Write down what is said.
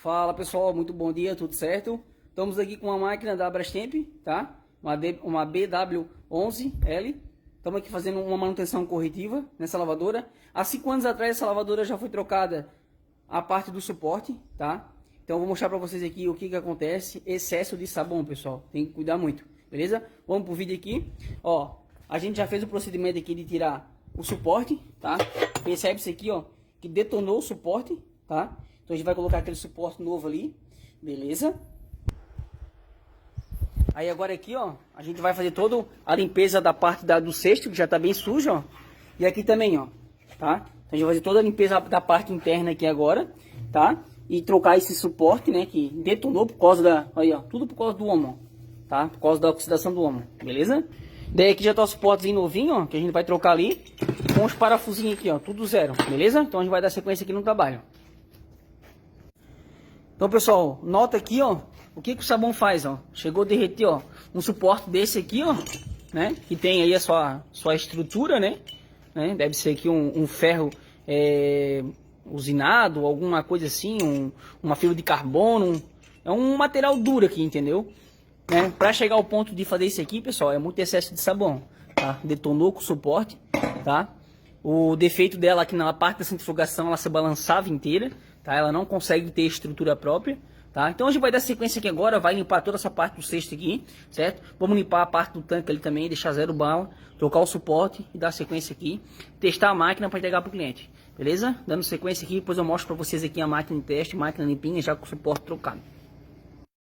Fala pessoal, muito bom dia, tudo certo? Estamos aqui com uma máquina da Brastemp, tá? Uma BW11L. Estamos aqui fazendo uma manutenção corretiva nessa lavadora. Há 5 anos atrás essa lavadora já foi trocada a parte do suporte, tá? Então eu vou mostrar para vocês aqui o que acontece. Excesso de sabão, pessoal, tem que cuidar muito, beleza? Vamos pro vídeo aqui. Ó, a gente já fez o procedimento aqui de tirar o suporte, tá? Percebe-se aqui, ó, que detonou o suporte, tá? Então a gente vai colocar aquele suporte novo ali, beleza? Aí agora aqui, ó, a gente vai fazer toda a limpeza da parte do cesto, que já tá bem sujo, ó. E aqui também, ó, tá? Então a gente vai fazer toda a limpeza da parte interna aqui agora, tá? E trocar esse suporte, né, que detonou por causa da... Aí, ó, tudo por causa do ômão, tá? Por causa da oxidação do ômão, beleza? Daí aqui já tá o suportezinho novinho, ó, que a gente vai trocar ali com os parafusinhos aqui, ó, tudo zero, beleza? Então a gente vai dar sequência aqui no trabalho. Então, pessoal, nota aqui, ó, o que o sabão faz, ó. Chegou a derreter, ó, um suporte desse aqui, ó, né, que tem aí a sua estrutura, né, deve ser aqui um ferro usinado, alguma coisa assim, uma fibra de carbono, é um material duro aqui, entendeu? Né? Para chegar ao ponto de fazer isso aqui, pessoal, é muito excesso de sabão, tá? Detonou com o suporte, tá? O defeito dela aqui na parte da centrifugação, ela se balançava inteira, tá? Ela não consegue ter estrutura própria, tá? Então a gente vai dar sequência aqui agora, vai limpar toda essa parte do cesto aqui, certo? Vamos limpar a parte do tanque ali também, deixar zero bala, trocar o suporte e dar sequência aqui, testar a máquina para entregar para o cliente, beleza? Dando sequência aqui, depois eu mostro para vocês aqui a máquina de teste, máquina limpinha, já com o suporte trocado.